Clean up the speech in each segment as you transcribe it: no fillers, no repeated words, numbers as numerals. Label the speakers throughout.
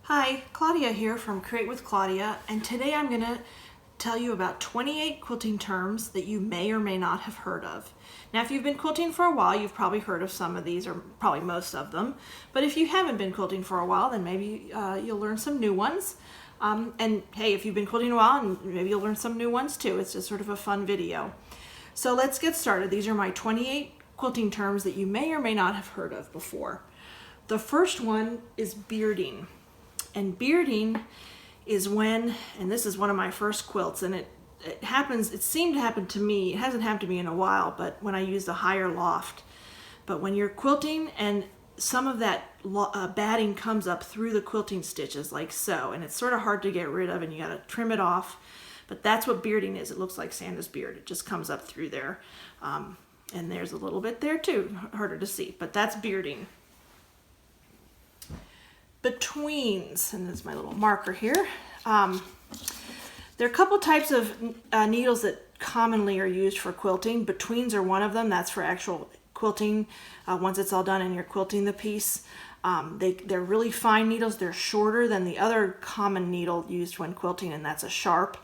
Speaker 1: Hi, Claudia here from Create with Claudia, and today I'm going to tell you about 28 quilting terms that you may or may not have heard of. Now, if you've been quilting for a while, you've probably heard of some of these, or probably most of them. But if you haven't been quilting for a while, then maybe you'll learn some new ones. And hey, if you've been quilting a while, maybe you'll learn some new ones too. It's just sort of a fun video. So let's get started. These are my 28 quilting terms that you may or may not have heard of before. The first one is bearding. And bearding is when, and this is one of my first quilts, and it happens, it seemed to happen to me, it hasn't happened to me in a while, but when I used a higher loft. But when you're quilting and some of that batting comes up through the quilting stitches like so, and it's sort of hard to get rid of and you got to trim it off. But that's what bearding is. It looks like Santa's beard. It just comes up through there. And there's a little bit there too, harder to see, but that's bearding. Betweens, and there's my little marker here. There are a couple types of needles that commonly are used for quilting. Betweens are one of them. That's for actual quilting once it's all done and you're quilting the piece. They're really fine needles. They're shorter than the other common needle used when quilting, and that's a sharp.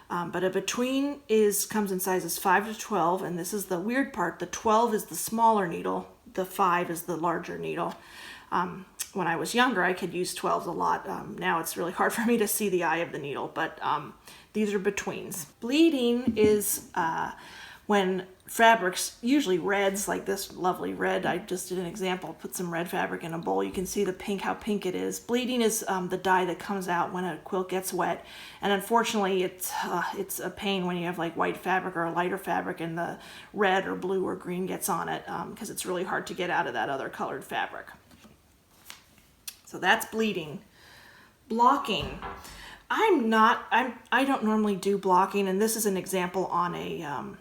Speaker 1: But a between comes in sizes 5 to 12, and this is the weird part. The 12 is the smaller needle. The 5 is the larger needle. When I was younger, I could use 12s a lot. Now it's really hard for me to see the eye of the needle, but these are betweens. Bleeding is when fabrics, usually reds, like this lovely red. I just did an example, put some red fabric in a bowl. You can see the pink, how pink it is. Bleeding is the dye that comes out when a quilt gets wet. And unfortunately, it's a pain when you have like white fabric or a lighter fabric and the red or blue or green gets on it, because it's really hard to get out of that other colored fabric. So that's bleeding. Blocking. I don't normally do blocking, and this is an example on a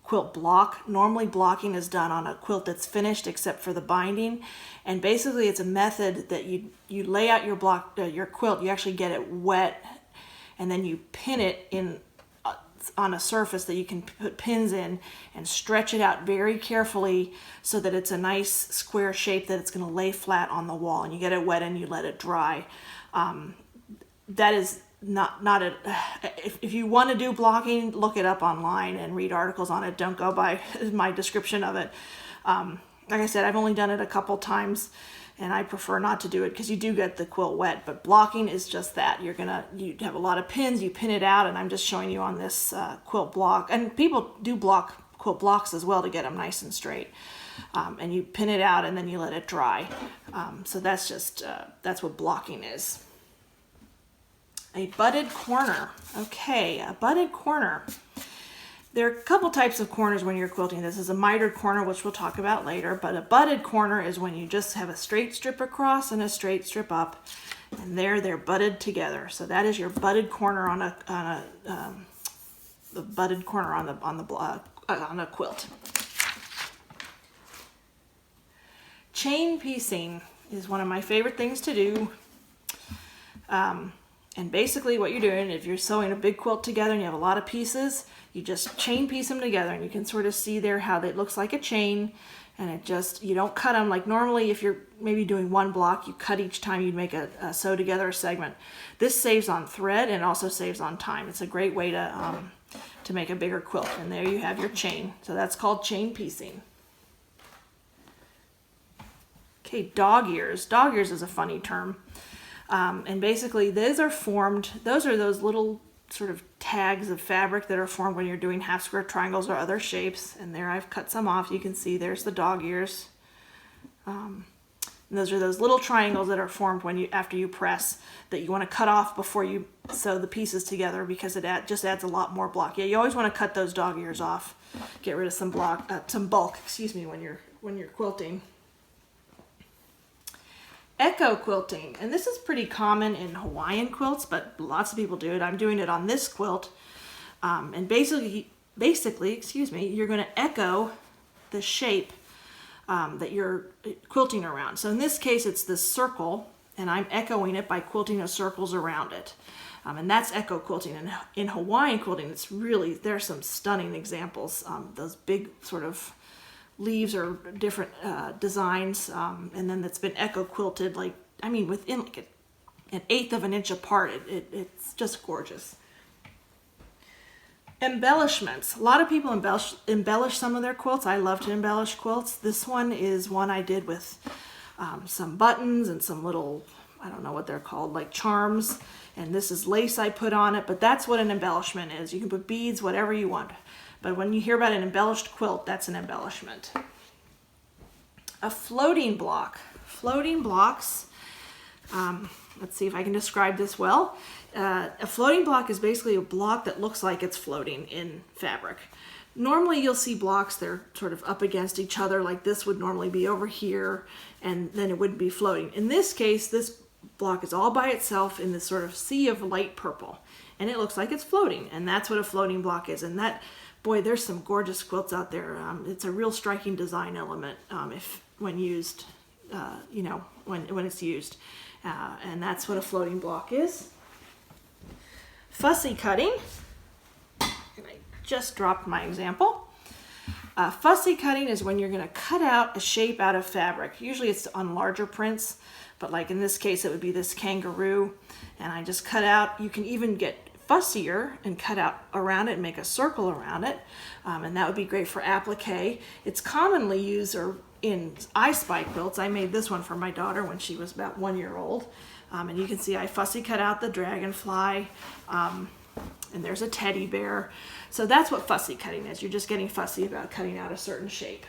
Speaker 1: quilt block. Normally blocking is done on a quilt that's finished except for the binding, and basically it's a method that you lay out your quilt, you actually get it wet, and then you pin it in on a surface that you can put pins in and stretch it out very carefully so that it's a nice square shape that it's going to lay flat on the wall, and you get it wet and you let it dry. That is not a, if you want to do blocking, look it up online and read articles on it. Don't go by my description of it. Like I said, I've only done it a couple times, and I prefer not to do it because you do get the quilt wet. But blocking is just that. You have a lot of pins, you pin it out, and I'm just showing you on this quilt block. And people do quilt blocks as well to get them nice and straight. And you pin it out and then you let it dry. So that's just, that's what blocking is. A butted corner. Okay, a butted corner. There are a couple types of corners when you're quilting. This is a mitered corner, which we'll talk about later, but a butted corner is when you just have a straight strip across and a straight strip up, and they're butted together. So that is your butted corner on the butted corner on a quilt. Chain piecing is one of my favorite things to do. And basically what you're doing, if you're sewing a big quilt together and you have a lot of pieces, you just chain piece them together, and you can sort of see there how it looks like a chain, and you don't cut them like normally. If you're maybe doing one block, you cut each time you'd make a sew together a segment. This saves on thread and also saves on time. It's a great way to make a bigger quilt, and there you have your chain. So that's called chain piecing. Okay, dog ears. Dog ears is a funny term. And basically those are those little sort of tags of fabric that are formed when you're doing half square triangles or other shapes. And there I've cut some off. You can see there's the dog ears. And those are those little triangles that are formed after you press, that you want to cut off before you sew the pieces together, because it just adds a lot more block. Yeah, you always want to cut those dog ears off. Get rid of some bulk, when you're quilting. Echo quilting, and this is pretty common in Hawaiian quilts, but lots of people do it. I'm doing it on this quilt, and basically, you're going to echo the shape that you're quilting around. So in this case, it's this circle, and I'm echoing it by quilting the circles around it, and that's echo quilting. And in Hawaiian quilting, there's some stunning examples. Those big sort of leaves or different designs, and then that's been echo quilted, within like 1/8 of an inch apart. It's just gorgeous. Embellishments. A lot of people embellish some of their quilts. I love to embellish quilts. This one is one I did with some buttons and some little, I don't know what they're called, like charms. And this is lace I put on it, but that's what an embellishment is. You can put beads, whatever you want. But when you hear about an embellished quilt, that's an embellishment. A floating block. Floating blocks, let's see if I can describe this well. A floating block is basically a block that looks like it's floating in fabric. Normally you'll see blocks, they're sort of up against each other, like this would normally be over here, and then it wouldn't be floating. In this case, this block is all by itself in this sort of sea of light purple, and it looks like it's floating, and that's what a floating block is. And that, boy, there's some gorgeous quilts out there. It's a real striking design element when used, you know, when it's used. And that's what a floating block is. Fussy cutting, and I just dropped my example. Fussy cutting is when you're going to cut out a shape out of fabric. Usually it's on larger prints, but like in this case it would be this kangaroo, and I just cut out. You can even get fussier and cut out around it and make a circle around it, and that would be great for applique. It's commonly used in I Spy quilts. I made this one for my daughter when she was about 1 year old. And you can see I fussy cut out the dragonfly, and there's a teddy bear. So that's what fussy cutting is. You're just getting fussy about cutting out a certain shape.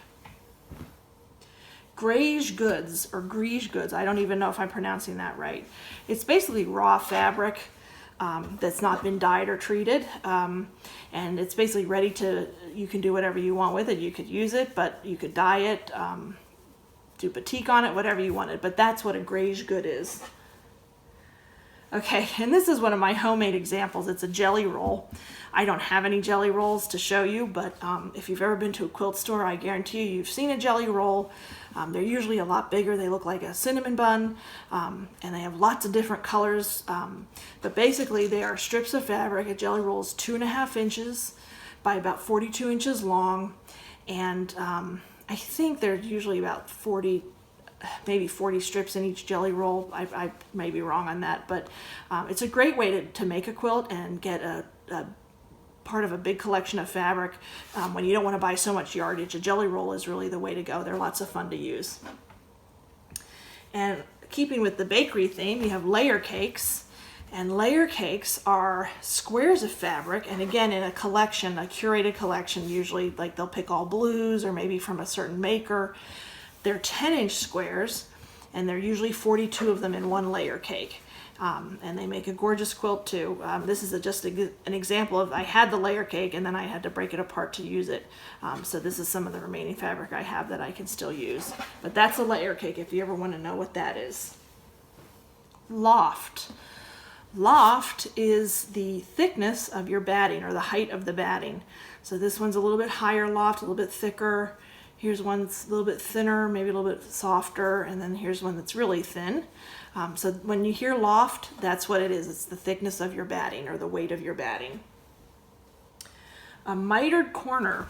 Speaker 1: Greige Goods, or Greige Goods, I don't even know if I'm pronouncing that right. It's basically raw fabric that's not been dyed or treated, and it's basically ready to, you can do whatever you want with it. You could use it, but you could dye it, do batik on it, whatever you wanted, but that's what a Greige Good is. Okay, and this is one of my homemade examples. It's a jelly roll. I don't have any jelly rolls to show you, but if you've ever been to a quilt store, I guarantee you've seen a jelly roll. They're usually a lot bigger. They look like a cinnamon bun, and they have lots of different colors. But basically, they are strips of fabric. A jelly roll is 2.5 inches by about 42 inches long, and I think they're usually about 40, maybe 40 strips in each jelly roll. I may be wrong on that, but it's a great way to make a quilt and get a part of a big collection of fabric when you don't want to buy so much yardage. A jelly roll is really the way to go. They're lots of fun to use. And keeping with the bakery theme, you have layer cakes. And layer cakes are squares of fabric, and again in a collection, a curated collection, usually like they'll pick all blues or maybe from a certain maker. They're 10-inch squares, and they're usually 42 of them in one layer cake. And they make a gorgeous quilt too. This is just an example of, I had the layer cake and then I had to break it apart to use it. So this is some of the remaining fabric I have that I can still use. But that's a layer cake if you ever want to know what that is. Loft. Loft is the thickness of your batting, or the height of the batting. So this one's a little bit higher loft, a little bit thicker. Here's one that's a little bit thinner, maybe a little bit softer, and then here's one that's really thin. So when you hear loft, that's what it is. It's the thickness of your batting, or the weight of your batting. A mitered corner.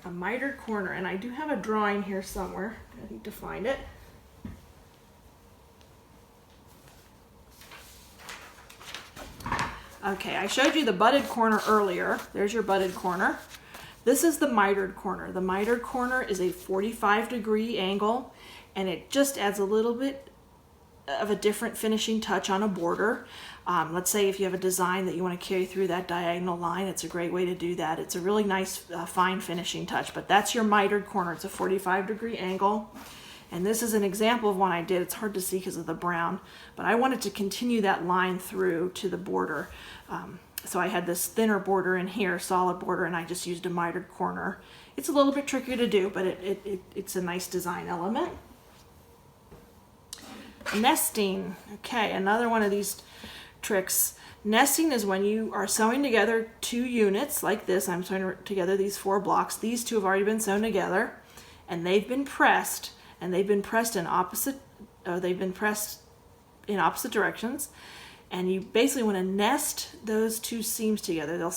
Speaker 1: A mitered corner, and I do have a drawing here somewhere. I need to find it. Okay, I showed you the butted corner earlier. There's your butted corner. This is the mitered corner. The mitered corner is a 45-degree angle, and it just adds a little bit of a different finishing touch on a border. Let's say if you have a design that you want to carry through that diagonal line, it's a great way to do that. It's a really nice fine finishing touch, but that's your mitered corner. It's a 45-degree angle. And this is an example of one I did. It's hard to see because of the brown, but I wanted to continue that line through to the border. So I had this thinner border in here, solid border, and I just used a mitered corner. It's a little bit trickier to do, but it's a nice design element. Nesting. Okay, another one of these tricks. Nesting is when you are sewing together 2 units like this. I'm sewing together these 4 blocks. These 2 have already been sewn together, and they've been pressed. And they've been pressed in opposite directions, and you basically want to nest those 2 seams together. You'll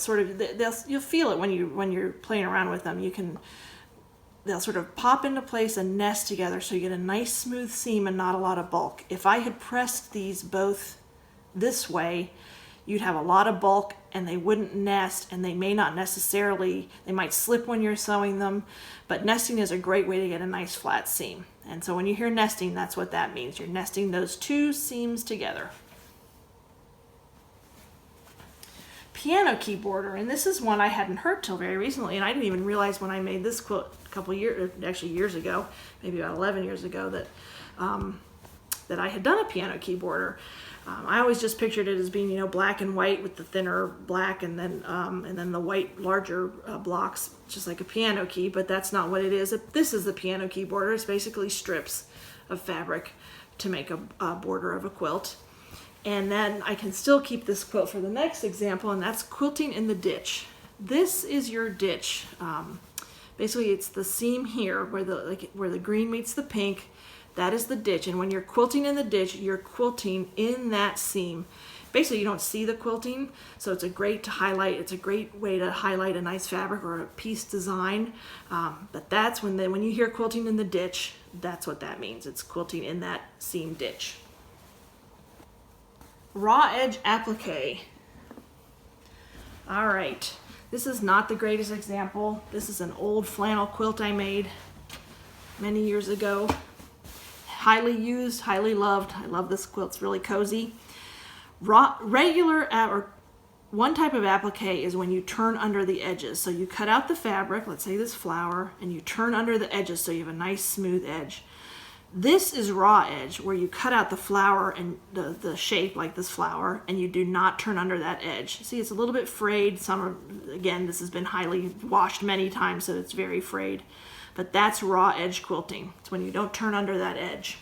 Speaker 1: feel it when you're playing around with them. You can they'll sort of pop into place and nest together, so you get a nice smooth seam and not a lot of bulk. If I had pressed these both this way, you'd have a lot of bulk and they wouldn't nest, and they may not necessarily, they might slip when you're sewing them, but nesting is a great way to get a nice flat seam. And so when you hear nesting, that's what that means. You're nesting those two seams together. Piano key border, and this is one I hadn't heard till very recently, and I didn't even realize when I made this quilt a couple years, actually years ago, maybe about 11 years ago, that that I had done a piano key border. I always just pictured it as being, you know, black and white with the thinner black and then the white larger blocks, just like a piano key, but that's not what it is. This is the piano key border. It's basically strips of fabric to make a border of a quilt. And then I can still keep this quilt for the next example, and that's quilting in the ditch. This is your ditch. Basically, it's the seam here where the green meets the pink. That is the ditch, and when you're quilting in the ditch, you're quilting in that seam. Basically, you don't see the quilting, so it's a great way to highlight a nice fabric or a piece design. But that's when you hear quilting in the ditch, that's what that means. It's quilting in that seam ditch. Raw edge applique. All right, this is not the greatest example. This is an old flannel quilt I made many years ago. Highly used, highly loved. I love this quilt, it's really cozy. One type of applique is when you turn under the edges. So you cut out the fabric, let's say this flower, and you turn under the edges so you have a nice smooth edge. This is raw edge, where you cut out the flower and the shape like this flower, and you do not turn under that edge. See, it's a little bit frayed. Again, this has been highly washed many times, so it's very frayed. But that's raw edge quilting. It's when you don't turn under that edge.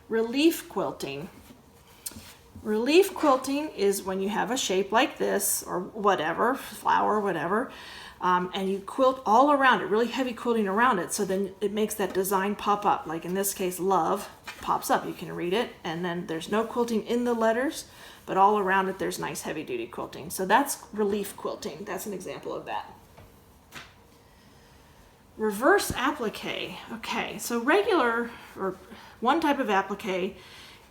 Speaker 1: Relief quilting. Relief quilting is when you have a shape like this, or whatever, flower, whatever, and you quilt all around it, really heavy quilting around it, so then it makes that design pop up. Like in this case, love pops up, you can read it, and then there's no quilting in the letters, but all around it there's nice heavy duty quilting. So that's relief quilting. That's an example of that. Reverse applique. Okay, so regular, or one type of applique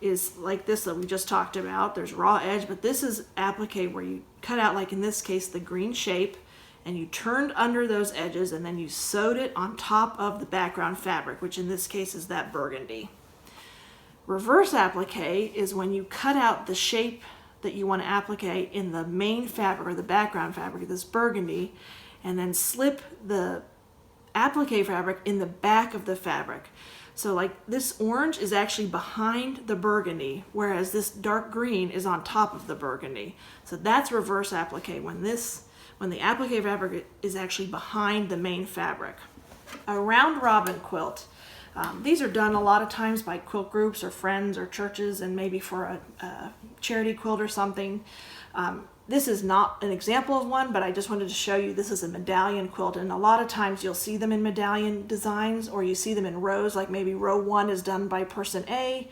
Speaker 1: is like this that we just talked about. There's raw edge, but this is applique where you cut out, like in this case, the green shape, and you turned under those edges, and then you sewed it on top of the background fabric, which in this case is that burgundy. Reverse applique is when you cut out the shape that you want to applique in the main fabric or the background fabric, this burgundy, and then slip the applique fabric in the back of the fabric. So like this orange is actually behind the burgundy, whereas this dark green is on top of the burgundy. So that's reverse applique, when the applique fabric is actually behind the main fabric. A round robin quilt. These are done a lot of times by quilt groups or friends or churches, and maybe for a charity quilt or something. This is not an example of one, but I just wanted to show you this is a medallion quilt, and a lot of times you'll see them in medallion designs, or you see them in rows, like maybe row 1 is done by person A,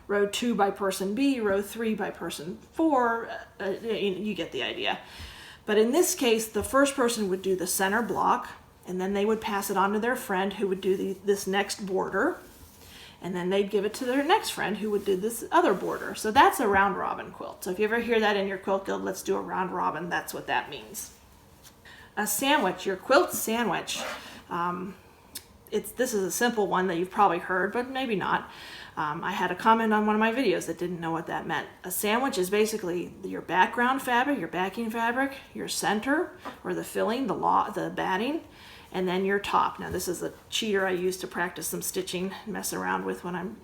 Speaker 1: row 2 by person B, row 3 by person 4, you get the idea. But in this case, the first person would do the center block, and then they would pass it on to their friend who would do this next border, and then they'd give it to their next friend who would do this other border. So that's a round robin quilt. So if you ever hear that in your quilt guild, let's do a round robin, that's what that means. A sandwich, your quilt sandwich. This is a simple one that you've probably heard, but maybe not. I had a comment on one of my videos that didn't know what that meant. A sandwich is basically your background fabric, your backing fabric, your center, or the filling, the batting, and then your top. Now this is a cheater I use to practice some stitching, mess around with when I'm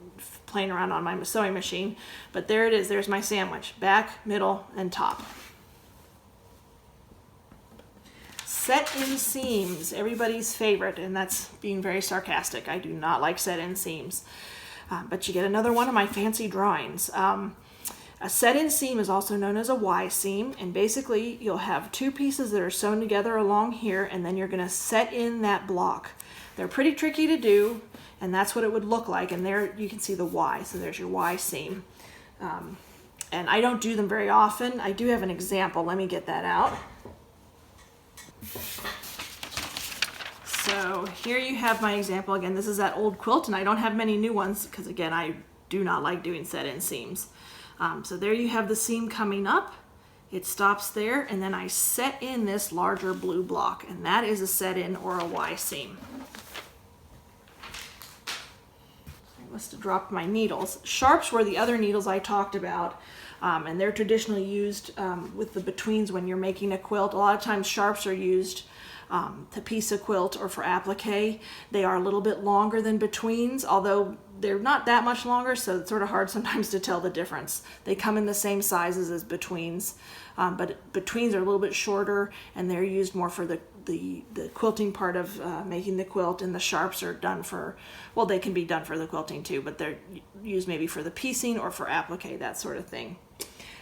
Speaker 1: playing around on my sewing machine. But there it is, there's my sandwich, back, middle, and top. Set-in seams, everybody's favorite, and that's being very sarcastic. I do not like set-in seams. But you get another one of my fancy drawings. A set-in seam is also known as a Y seam, and basically you'll have two pieces that are sewn together along here, and then you're going to set in that block. They're pretty tricky to do, and that's what it would look like, and there you can see the Y, so there's your Y seam. And I don't do them very often. I do have an example. Let me get that out. So here you have my example. Again, this is that old quilt, and I don't have many new ones because, again, I do not like doing set-in seams. So there you have the seam coming up. It stops there, and then I set in this larger blue block, and that is a set-in or a Y seam. I must have dropped my needles. Sharps were the other needles I talked about, and they're traditionally used with the betweens when you're making a quilt. A lot of times sharps are used to piece a quilt or for applique. They are a little bit longer than betweens, although they're not that much longer, so it's sort of hard sometimes to tell the difference. They come in the same sizes as betweens, but betweens are a little bit shorter, and they're used more for the quilting part of making the quilt, and the sharps are done for, well, they can be done for the quilting too, but they're used maybe for the piecing or for applique, that sort of thing.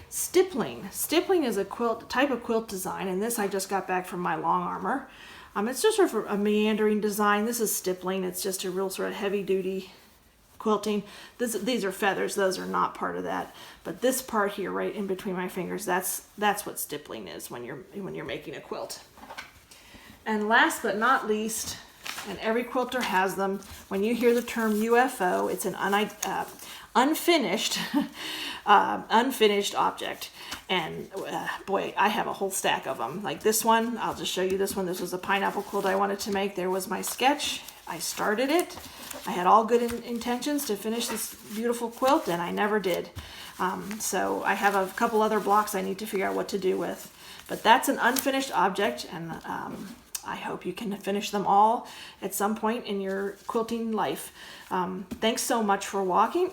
Speaker 1: Stippling. Stippling is a type of quilt design, and this I just got back from my long armor. It's just sort of a meandering design. This is stippling. It's just a real sort of heavy-duty quilting. These are feathers. Those are not part of that. But this part here, right in between my fingers, that's what stippling is when you're making a quilt. And last but not least, and every quilter has them, when you hear the term UFO, it's an unfinished object. And boy, I have a whole stack of them. Like this one, I'll just show you this one. This was a pineapple quilt I wanted to make. There was my sketch. I started it. I had all good intentions to finish this beautiful quilt, and I never did. So I have a couple other blocks I need to figure out what to do with. But that's an unfinished object, and I hope you can finish them all at some point in your quilting life. Thanks so much for watching.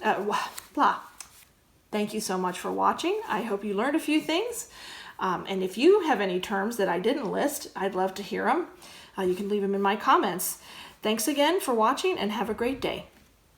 Speaker 1: Thank you so much for watching. I hope you learned a few things. And if you have any terms that I didn't list, I'd love to hear them. You can leave them in my comments. Thanks again for watching, and have a great day.